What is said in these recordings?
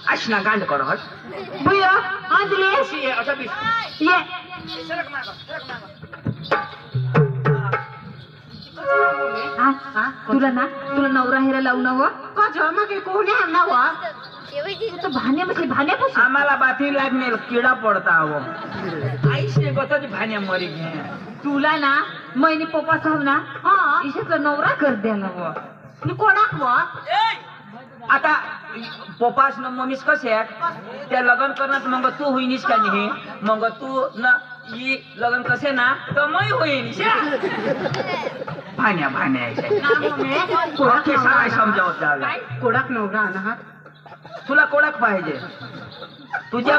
अशना गांड कर हट भैया आज ले ये अच्छा भी ये सरक मार तुला नवरा हेरा लावू ना व का जमा के कोणी आणा व तो भान्या आम्हाला बाथी लागणे किडा पडता हो आईशे गतच भान्या मरी घे तुला ना मैनी पप्पा साहब ना हां इशेचा नवरा कर द्याला व नि कोणाक व आता पप्पास न मम्मीस कसे आहेत त्या लग्न करण्यात मग तू होईनीस का नाही मग तू न ही लग्न कसे ना तर मी होईन भान्या समजावत झाला कोडाक नवरा आणा तुला कोणाक पाहिजे तुझ्या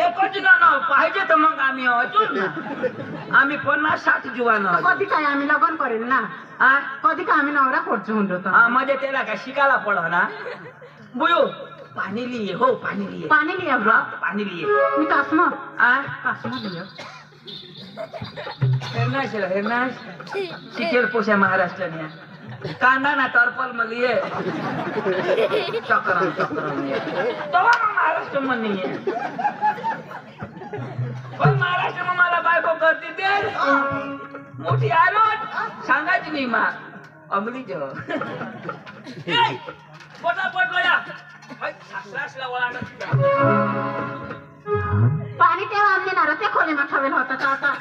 एकच ना पाहिजे तर मग आम्ही आम्ही 50-60 जुवान कधी काय आम्ही लग्न करेल ना कधी काय आम्ही नवरा खोडचो म्हणतो म्हणजे त्याला काय शिकायला पड ना बुयो पाणी लिये हो पाणी लिये ब्रो पाणी लिये मी कासमा लिये हेरनाश शिकेल पोशा महाराष्ट्राने कांदा ना टर्पल मलिये चक्र तो महाराष्ट्र में नहीं है पण महाराष्ट्र में मला बायको करती ते मोठी आरोट सांगायची नाही मा अमली जो पटापट गया सासरासला वळाडत पाणी तेव्हा आणले ना ते खोले मा ठेवलं होतं आता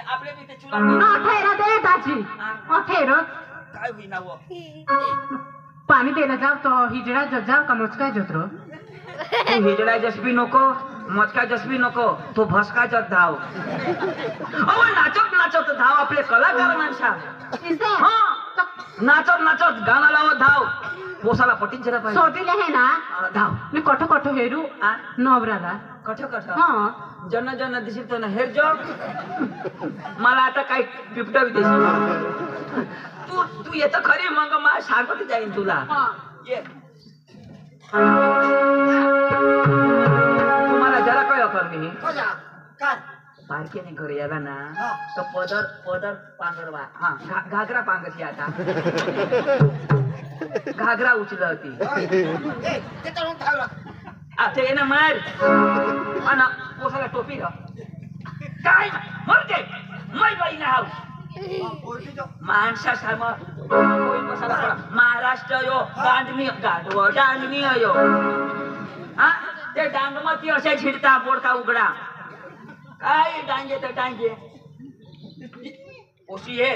आपले तिथे चुला ना ठेरा दे ताजी ठेरो काय होईना वो पाणी द्यायला जाव तो हिजडा जाव का मोचका जोत्रो तू हिजडा जसबी नको मचका जसबी नको तो भसकाच धाव अहो नाचत धाव आपले कलाकार माणसा नाचत गाणं लावत धाव पोसाला पटीन जरा पाहिजे सोडले हे ना धाव मी कोठो हेरू नवराला कठ हा जन दिसत ना हेर जो मला आता काय पिपटावी देशील तू येत खरी मग मला सांगत जाईन तुला ये तुम्हाला जरा काय कर मी बारके नाही कर याला ना तर पदर पांगरवा हा घागरा पांगरची आता घागरा उचल होती ते ना मार अना पोसाला टोपी काय मरते मै बाई ना हाऊ माणसा सामा महाराष्ट्र यो दांडनी गाडव दांडनी यो हा ते डांगमती असे झिडता बोडका उघडा काय डांगे तर डांगे ओशी ये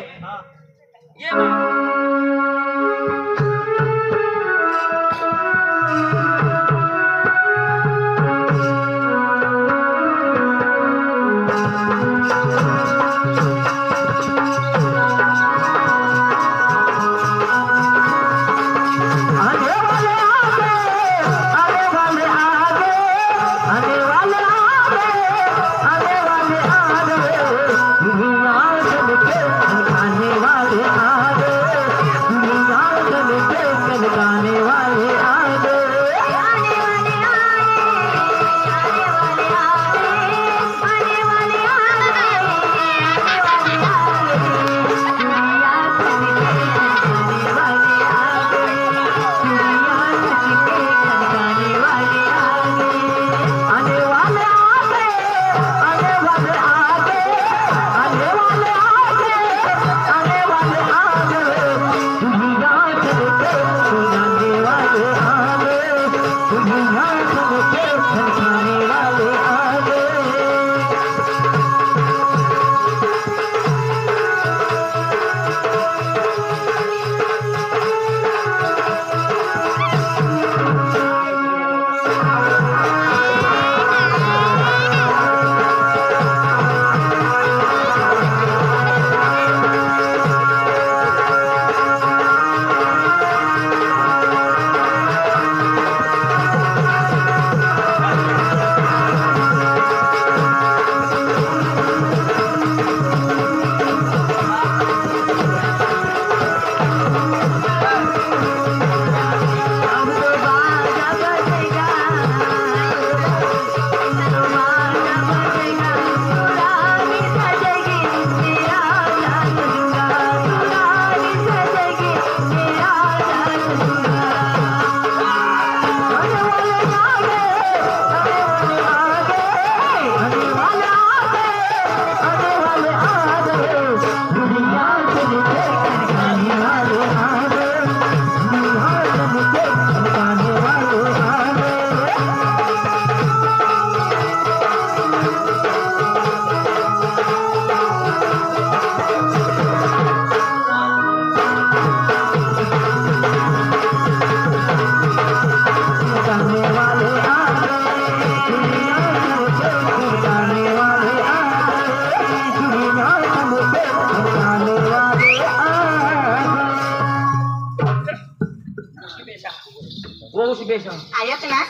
ऐक ना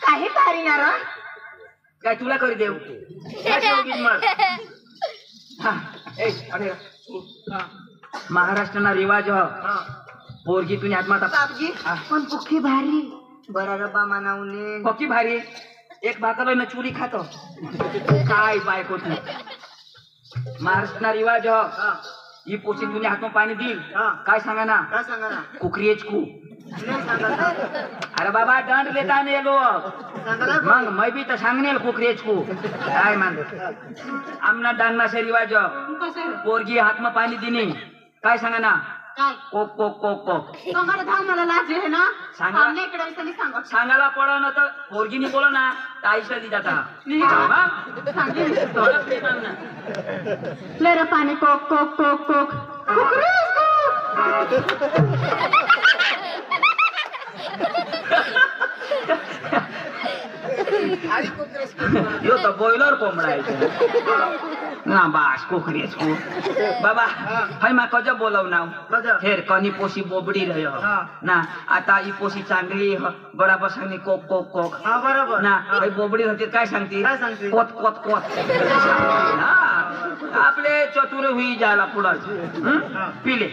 काही भारी ना रे काय तुला करी देऊ महाराष्ट्रना रिवाज पोरगी तुझी आत्माता बापजी पण पुखी भारी बरा रब्बा मानावने पक्की भारी एक भाकर न चुरी खातो काय बायको तू महाराष्ट्रना रिवाज ही पोची तुझ्या हातून पाणी देईल काय सांगा ना कुकरीच कू अरे बाबा दंड लेता नाही मग मैं भी तो सांगनेल कुकरीच कू काय मान आमना डांगना से रिवाज पोरगी हातमा पाणी दिनी काय सांगा ना कोक कोक कोक कोक मला लाज आहे ना सांगायला पडा ना तर पोरगीनी बोला ना तर आईशा दी जाता ले रे पाणी कोक कोक कोक कोक यो तो बॉयलर कोंबडा ना बास कोकरीच को बाबा हाय मा कज बोलव नाव फेर कनी पोशी बोबडी रह्यो ना आता ही पोशी चांगली बराबर सांगनी कोक कोक कोक बरोबर ना हाय बोबडी होती काय सांगती कोत कोत कोत ना आपले चतुर हुई जाला पुढं पिले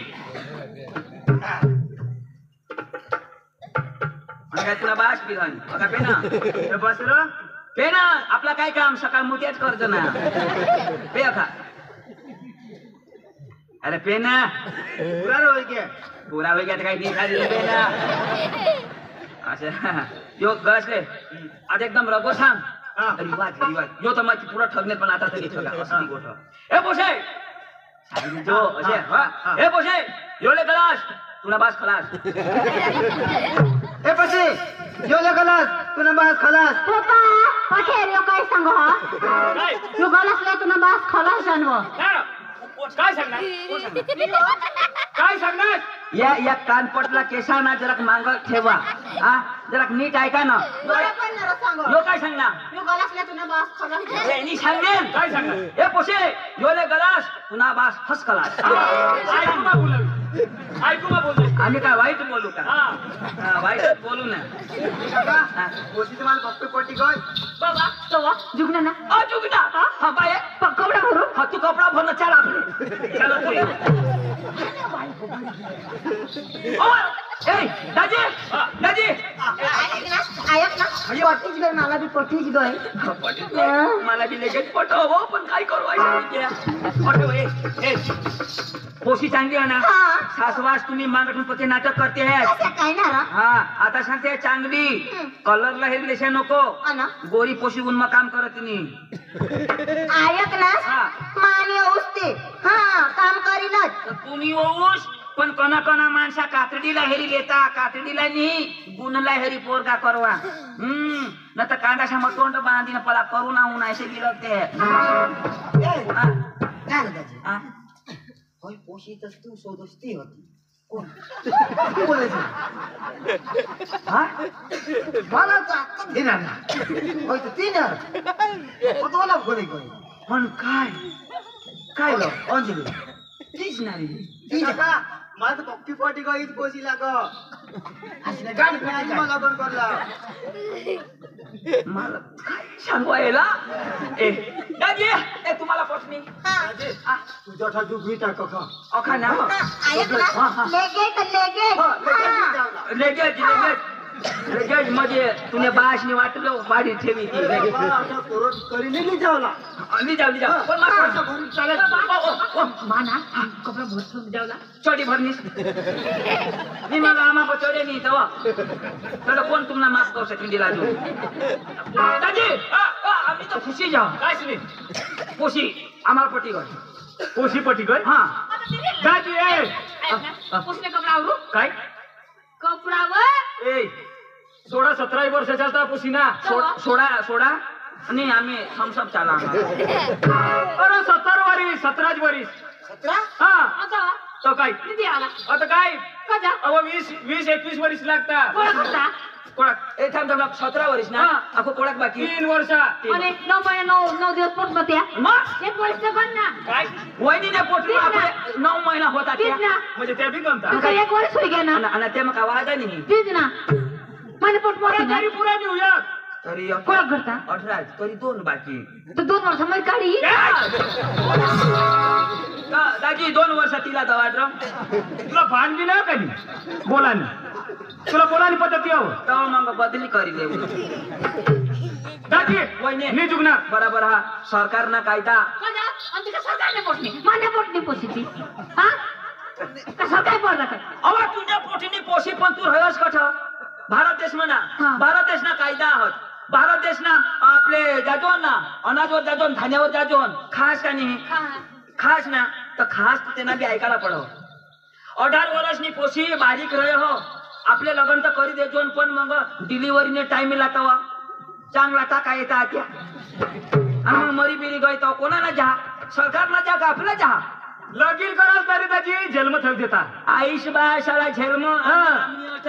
काय तुला बास पिलान बघा पेना बसलो पेना आपला काय काम सकाळ मुत्याच करतो ना पे खा अरे पेना पूरा हो गया तो काही दिखा दिले पेना अच्छा यो गसले आता एकदम रगो सांग रिवाज यो तर माझी पुरा ठगणे पण आता तरी ठगा असली गोष्ट ए पोशे जो असे ए पोशे योले गलास तुला बास खलास ए पशी योले गलास तुला बास खलास पप्पा पठेर यो काय सांगो हा यो गलासले तुला बास खलास जानवो काय सांगणार या कानपटला केसाना जरा मांग ठेवा हा जरा नीट ऐका ना यो काय सांगणार यो गलासले तुला बास खलास यांनी सांगेल काय सांगणार ए पोशे योले गलास पुन्हा बास फस खलास ऐकू मा बोलले आम्ही काय वाईट बोलू का वाईट बोलू ना पोशी तुम्हाला पप्पी पोटी गय बाबा तो जुगना ना जुगना हा बाय कपडा भरू हा तू कपडा भरना चाल आपले चलो ए दाजी दाजी ऐक ना पटीच गय मला बी पटीच गय मला बी लगेच पटव पण काय करू पटव ए पोशी चांगली आहे ना सासवास तुम्ही मागून पती नाटक करते आहेत काय ना हा आता सांगते चांगली कलरला हे लेशा नको गोरी पोशी उन्मा काम करत नाही ऐक ना मानी औसते हा काम करीलच तुम्ही ओऊस पण कोणा कोणा माणसा कातडीला हेरी लेता कातडीला नाही गुणला हेरी पोरगा करवा न तर कांदाशा मग तोंड बांधीन पला करू ना ऊन असे बिलगते होय पोशी तर तू शोधती होती कोण मला देणार होय तर देणार मला बोले कोणी पण काय काय लो अंजली तीच नाही ती का मला तर पप्पी पोटी गई पोशी लाग गाडी मला पण करला मला काय सांगवायला ए दाजी ए तुम्हाला पोचनी तुझ्या ठाजू भीता कका अखा ना ऐक ना लेगे लेगे लगेच म्हणजे तुने बाशनी वाटलं बाडी ठेवी ती लगेच. करी नाही जावला जाऊ पण भरून चालेल माना कपडा भरसून द्यावला चढी भरनीस मी मग आम्हा को चढे नाही तेव्हा चला कोण तुम्हाला माफ करू शकेल दिला जो दाजी आम्ही तर खुशी जाऊ काय सुनी खुशी आम्हाला पटी कर कोशी पटी गय हा दाजी ए पुसले कपडा आवरू काय कपडावर ए 16-17 वर्षाचा होता पुसीना सोडा आणि आम्ही थम्सअप चाला अरे 17 वरीस 17 हा आता तो काय किती आला आता काय कजा अहो 20-21 वर्ष लागता कोणा कोणाक ए थांब 17 वर्ष ना हा. अखो कोणाक बाकी 3 वर्ष आणि 9 महिने 9 दिवस पोट मध्ये मग एक वर्ष पण ना काय वहिनीने पोटली आपले 9 महिना होता तीच ना म्हणजे त्या बी गमता तुका एक वर्ष होई गेला आणि ते मग आवाज नाही तीच ना माझे पोट मोठे ना तरी पुरा नेऊया तरी कोणा करता 18 तरी 2 बाकी तर 2 वर्षामध्ये काढी दाजी 2 वर्ष तिला दवाड तुला भांडली ना कधी बोलानी तुला बोलानी पद्धती यावं तेव्हा मग बदली करी देऊ दाजी वहिनी नाही चुकणार बराबर हा सरकारना कायदा कजा आणि तिका सरकारने पोटली मान्य पोटली पोशीती हा कसं काय पडला काय अवा तुझ्या पोटीने पोशी पण तू रहस कठ भारत देश म्हणा हा. भारत देशना कायदा आहोत भारत देशना आपले जाजोन ना अनाजवर जाजोन धान्यावर जाजोन खास का नाही खास ना तर खास त्यांना बी ऐकायला पडव 18 वर्षनी पोशी बारीक रहे हो आपले लग्न तर करी देजोन पण मग डिलिव्हरीने टाइम तवा चांगला टाका येता आत्या आणि मग मरी बिरी गई तो कोणाला जा सरकारला जा का आपला जा लगीन कराल तरी दाजी जन्म थक देता आईश बा शाळा झेलम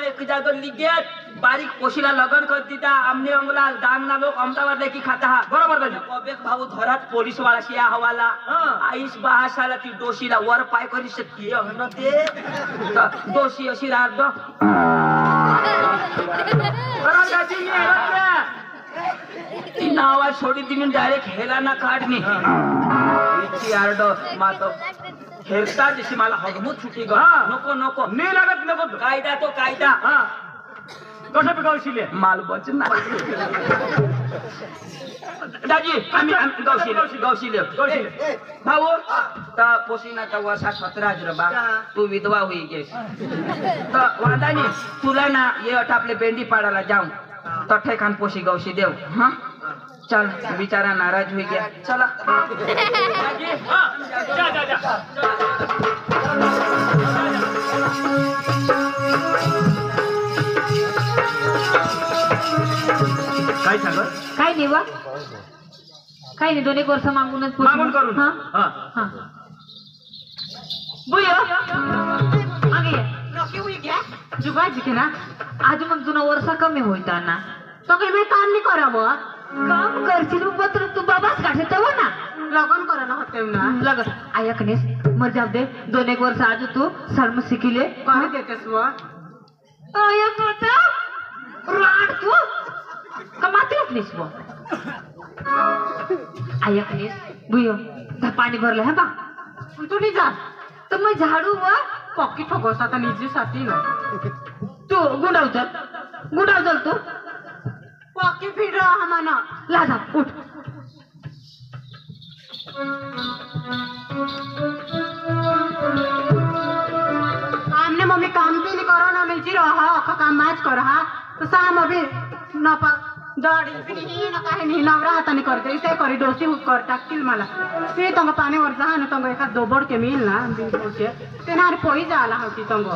एक जाग लिगेत बारीक पोशीला लगन कर दिता आमने अंगला दामना लोक अहमदाबाद की खाता हा बरोबर दाजी कबेक भाऊ धरात पोलीस वाला शिया हवाला आईश बा शाळा ती दोषीला वर पाय करी शकते अन्न ते दोषी अशी रात दो बरोबर दाजी मी ऐकलं ती नावा सोडी दिली डायरेक्ट हेला ना काढणी इतकी आरड मात हेरता जशी मला हगमूत सुटी ग हा. नको नाही लागत नको कायदा तो कायदा हा कसं पिकावशील माल बचना दाजी आम्ही गौशीले भाऊ तर पोशीना तर वर्षा 17 रबा तू विधवा हुई गेस तर वादानी तुला ना ये आपले बेंडी पाडायला जाऊ तठे खान पोशी गौशी देव हा चल बिचारा नाराज हुई गया चला दाजी जा काय सांग काय नाही वा काय नाही 2 वर्ष मागूनच पोटली. मागून करून हा हा हा बुयो मागे ये जुगाजी के ना आज मग तुला वर्ष कमी होईता ना तो काही मी काम नाही करावं काम करशील पत्र तू बाबाच काढे तेव्हा ना लगन करायला होते ना लगन ऐकणेस मर जाऊ दे 2-1 वर्ष आज तू सर्म शिकिले काय देतेस व ऐक होता राड तू कमाते असलीस व ऐकणेस बुयो धा पाणी भरलं है बा तू नाही जा तर मग झाडू व पॉकेट ठोकवसा आता निजीसाठी ना तू गुंडाव चल तू पॉकेट फिर रहा हमाना लाजा उठ हमने मम्मी काम भी नहीं करो ना मिलती रहा आखा काम मैच कर रहा तो शाम अभी न पा दाढ़ी भी नहीं ना कहीं नहीं नवरा हाथा नहीं करते इसे करी डोसी हुक कर टाकिल मला ते तंग पानी वर जा ना तंग एका दोबड़ के मिल ना बिनपोचे ते ना पोई जाला होती तंग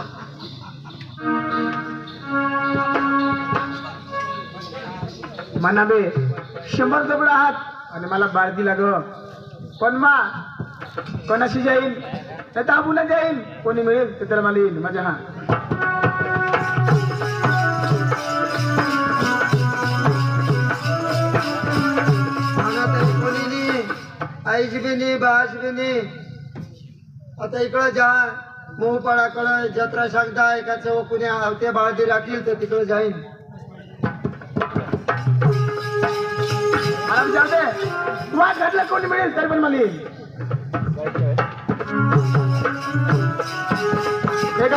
मना बे 100 दबडा आहात आणि मला बाळदी लाग पण मा कोणाशी जाईन नाही तर आपण जाईन कोणी मिळेल तर त्याला मला येईल माझ्या हा आईच बी नाही बास बी नाही आता इकडं जा मोहपाडाकडं जत्रा सांगता एकाचं कुणी आवते बाळदी राखील तर तिकडं जाईन मला जाऊ दे वाट घातलं कोणी मिळेल तरी पण मला येईल ए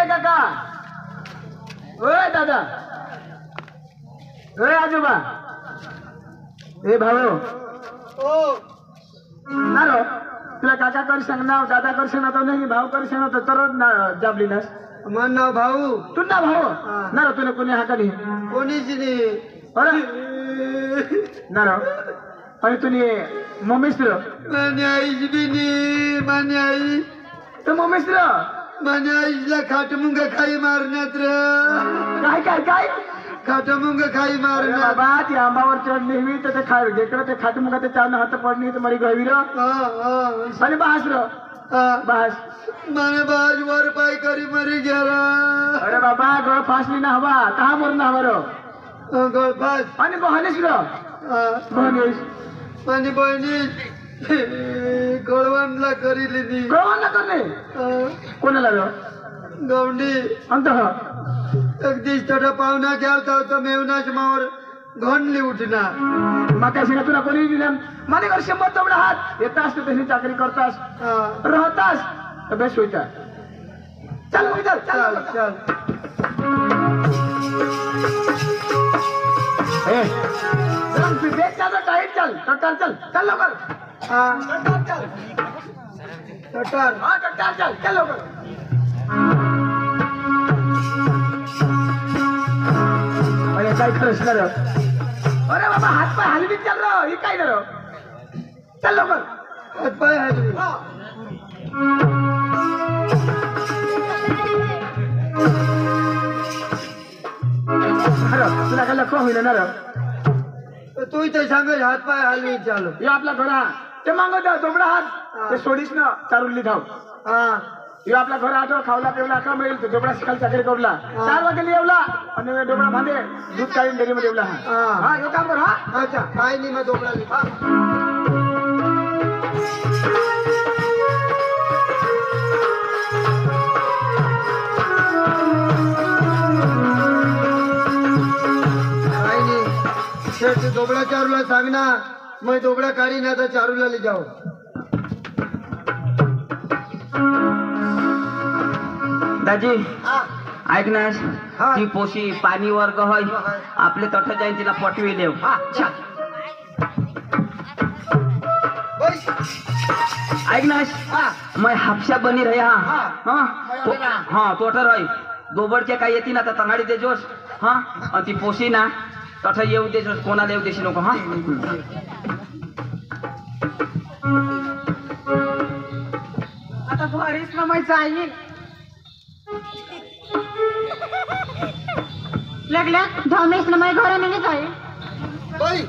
काका ओय दादा ओय आजोबा ए भाऊ ओ ना रो तुला काका कर सांगणार दादा कर सांगणार नाही भाऊ कर सांगणार तर ना जाबली नास मन नाव भाऊ तू ना भाऊ ना रो तुला कोणी हाका नाही कोणीच नाही अरे ना रो आणि तुम्ही मम्मीच रो माने आईच बी नाही माने आई तर मम्मीच रो माने आईला खाटमुंग खाई मारण्यात रे काय काय काय खाटमुंग खाई अरे मारण्यात बाबा ती आंबावर चढ नेहमी तर ते खाय गेकडं ते खाट मुगा ते चावणं हात पडणी तर मरी गवी रो आणि बास रो बास माने बाज वर पाय करी मरी गेला अरे बाबा गळ फासली ना हवा कहा मरून हवा रो गळफास आणि बहनेश रो बहनेश आणि बहिणी कळवणला करीली नी कळवा ना करणे कोणाला रो गवंडी अंत अगदीच तडा पाहुणा घ्यावता होता मेवनाच मावर घणली उठना मग काय तुला कोणी दिलं माझे घर 100 चौडा हात येतास तर तशी चाकरी करतास राहतास तर बेस्ट होईता चल मग चल चल चल ए चल तू देख चाल टाईट चल टट्टार चल चल लवकर टट्टार चल तटार टट्टार चल चल लवकर अरे काय खरंच ना रे अरे बाबा हात पाय हलवीत चाल रो ही काय रो चल लवकर हात पाय हलवी अरे तुला काय लक्ष होईल ना रे तू इथे सांग हात पाय हलवी चालू हे आपला घरा ते मागत जोबडा हात ते सोडीस ना चारुली धाव हा हे आपला घर आठवड खावला पिवला का मिळेल तो डोबळा शिकाल चाकरी करूला 4 वाजता येवला आणि डोबळा बांधे दूध काढून डेअरी मध्ये येवला हा हे काम कर हा अच्छा काय नाही मग दोघांनी काय नाही शेठ दोबळा चारूला सांग ना मग दोबळा काढी ना तर चारूला ले जाऊ दाजी ऐक ना हा. ती पोशी पाणी वर्ग होय आपले तठ जाईन तिला पटवी देव ऐक ना मैं हापशा बनी रहे हाँ तोटर होय दोबडचे काय येते ना तर तंगाडी दे जोश हा आणि ती पोशी ना तठ येऊ दे जोश कोणाला येऊ देशी नको हा आता घरीच ना मग जाईल लागल्या धमेश ना मग घर नाही जाईल बाई